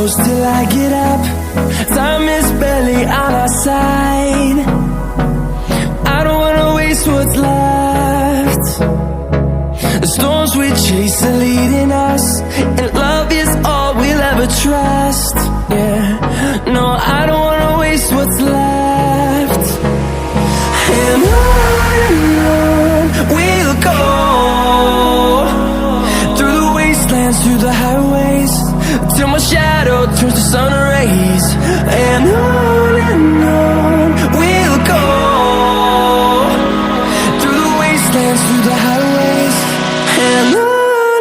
close till I get up. Time is barely on our side. I don't wanna waste what's left. The storms we chase are leading us, and love is all we'll ever trust. Yeah, no, I don't wanna waste what's left. And on we'll go, through the wastelands, through the highways, till my shadow turns to sun rays. And on we'll go, through the wastelands, through the highways, and on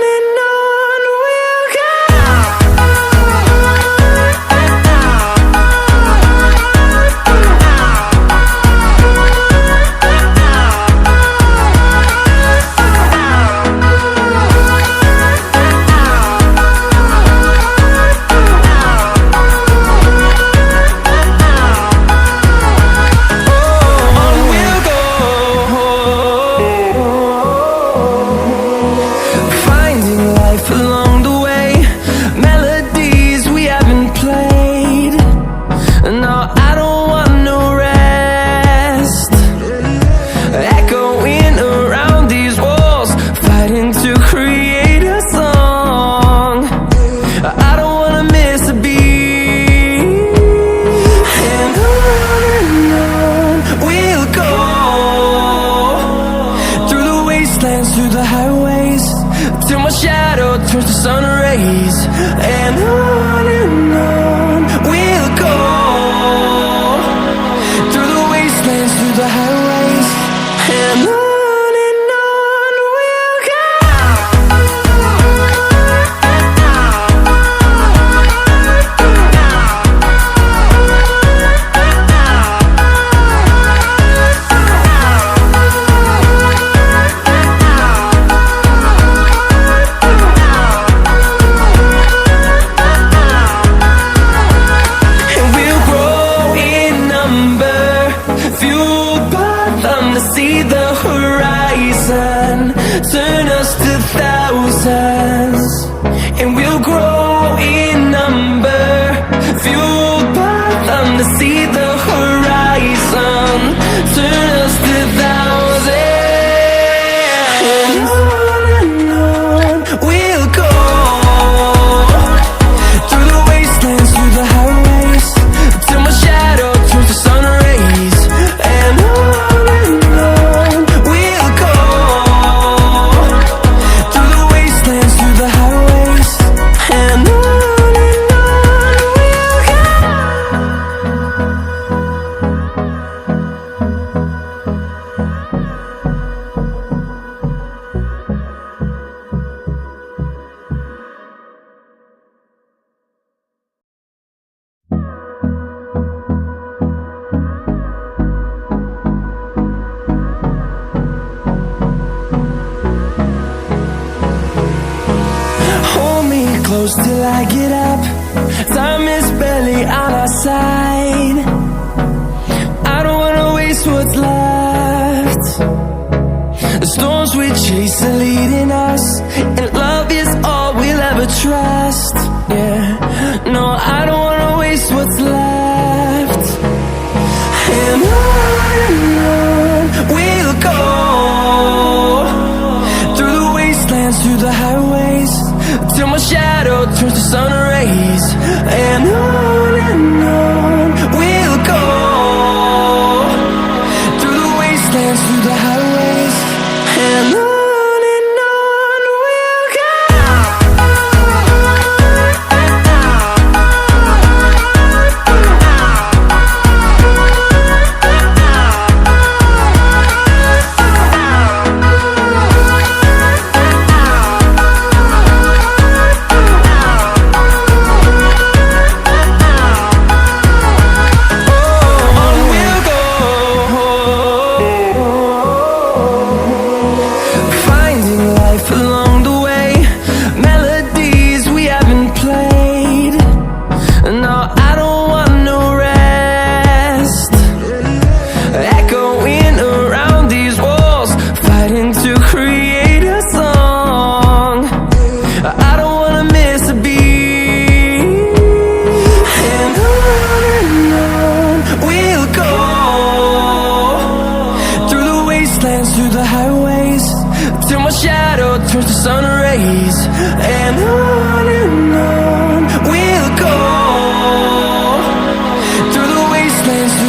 we'll go. Through the highways, till my shadow turns to sun rays. And on we'll go, through the wastelands, through the highways, and on we'll go. See the horizon turn us to thousands, and we'll grow in number, fueled by them. To see the horizon turn us to thousands, and on we'll go, through the wastelands, through the highways, till my shadow turns to sun rays. And close till I get up. Time is barely on our side. I don't wanna waste what's left. The storms we chase are leading us, and love is all we'll ever trust. Yeah, no, I don't wanna waste what's left. And on we'll go, through the wastelands, through the highways, till my shadow turns to sun rays. And on we'll go, through the wastelands, through the highways, and on we'll go.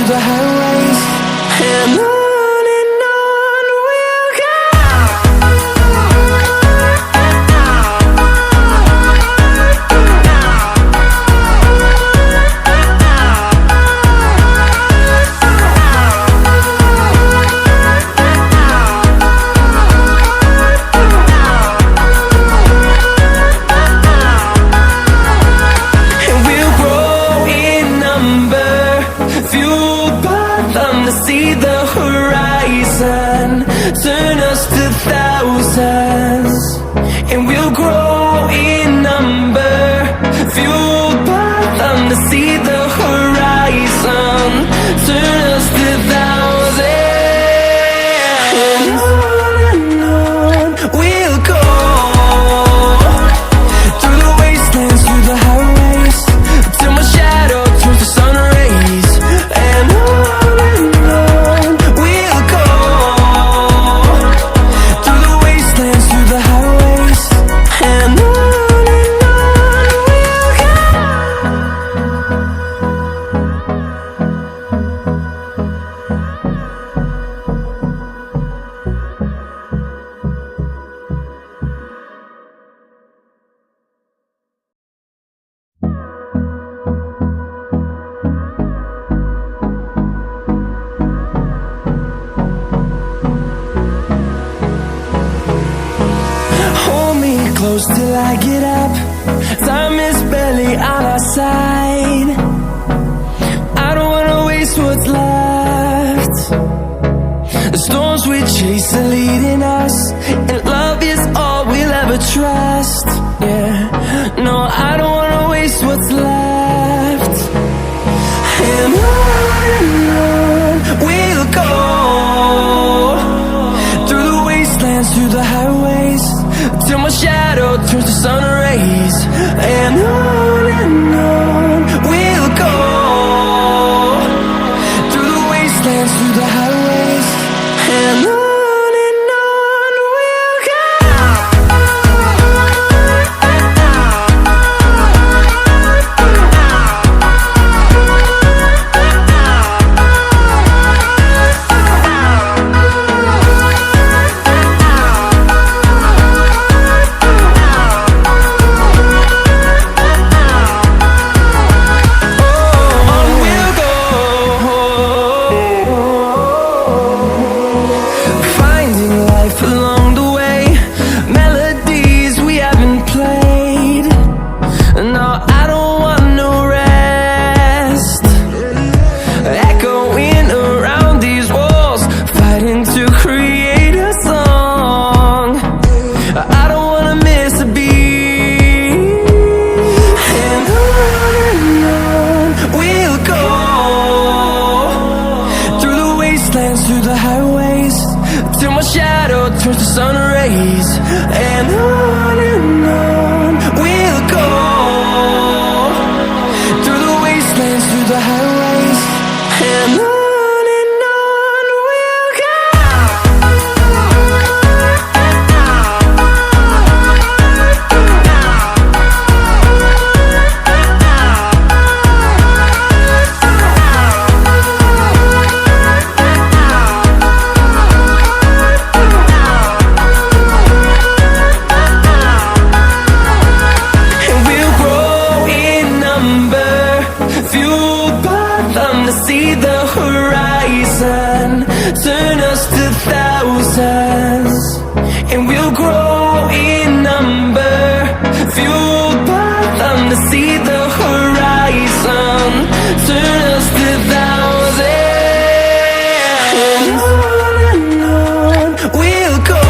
the highways, and on we'll go. See the horizon, turn us to thousands, and we'll grow in number, fueled by them to see the horizon, turn us to thousands, and on we'll go, through the wastelands, through the highways, till my shadow turns to sun rays, and on close till I get up. Time is barely on our side. I don't wanna waste what's left. The storms we chase are leading us, and love is all we'll ever trust. Yeah, no, I don't wanna waste what's left. And on we'll go, through the wastelands, through the highways, till my shadow turns to sun rays, and on we'll go, through the wastelands, through the highways, and on we'll go. Through the highways, till my shadow turns to sun rays, and on we'll go, through the wastelands, through the highways, and on we'll go. See the horizon, turn us to thousands, and we'll grow in number, fueled by them to see the horizon, turn us to thousands, and on we'll go,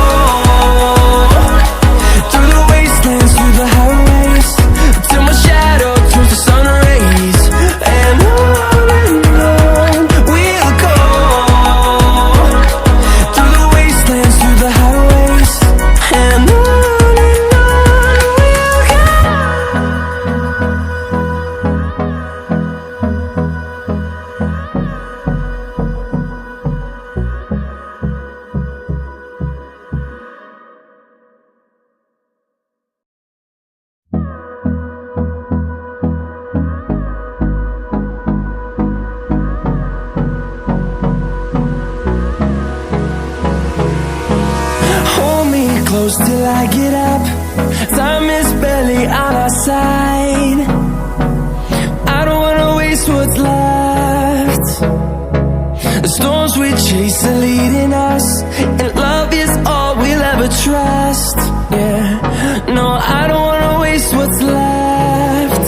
through the wastelands, through the highways, till my shadow turns to sun rays, and on we'll go, through the wastelands. close till I get up. Time is barely on our side. I don't wanna waste what's left. The storms we chase are leading us, and love is all we'll ever trust. Yeah, no, I don't wanna waste what's left.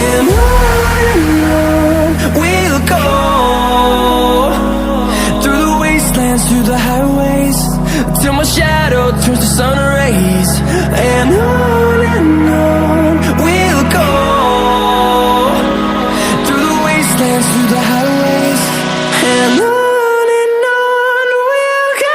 And on we'll go, through the wastelands, through the highways, till my shadow turns to sun rays. And on we'll go, through the wastelands, through the highways, and on we'll go.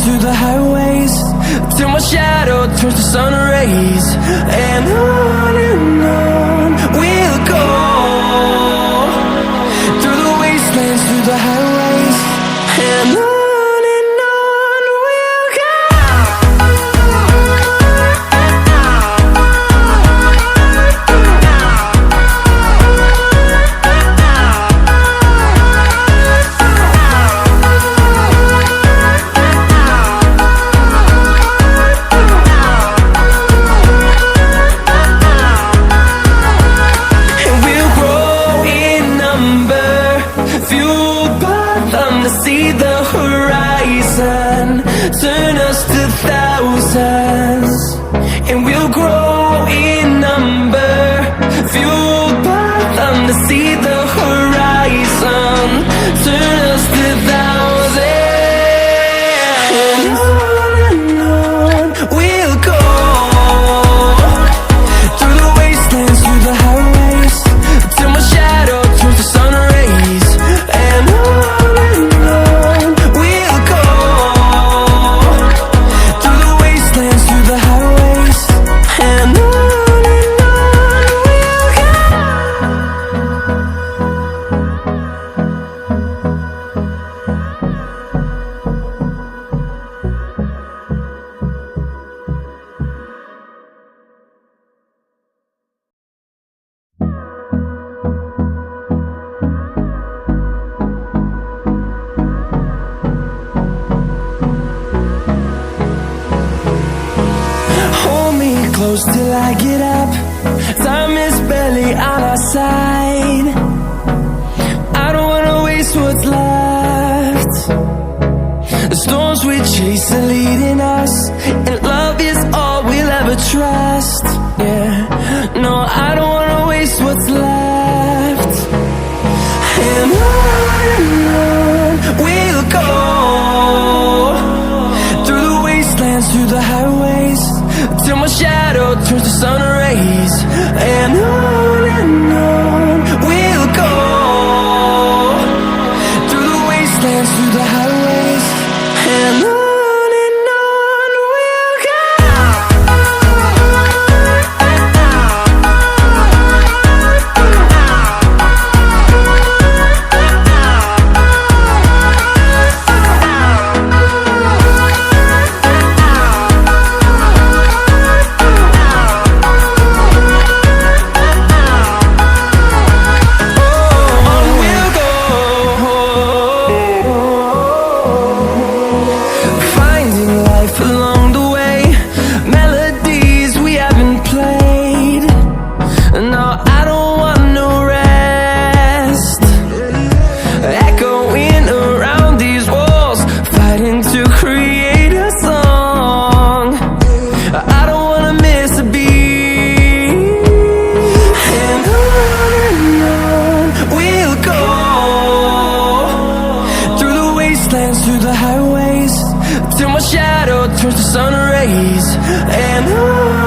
Through the highways, till my shadow turns to sun rays. And on we'll go, through the wastelands, through the highways, and on we'll go. See the horizon, turn us to thousands, and we'll grow in number, fueled by them. To see the horizon, turn us to thousands, and on we'll go, through the wastelands, through the highways, till my shadow turns to sun rays. And close till I get up. Time is barely on our side. I don't wanna waste what's left. The storms we chase are leading us, and love is all we'll ever trust. Yeah, no, I don't wanna waste what's left. And on we'll go, through the wastelands, through the highways, till my shadow turns to sun rays. And on we'll go, through the wastelands, through the highways, and on we'll go. till my shadow turns to sun rays. And on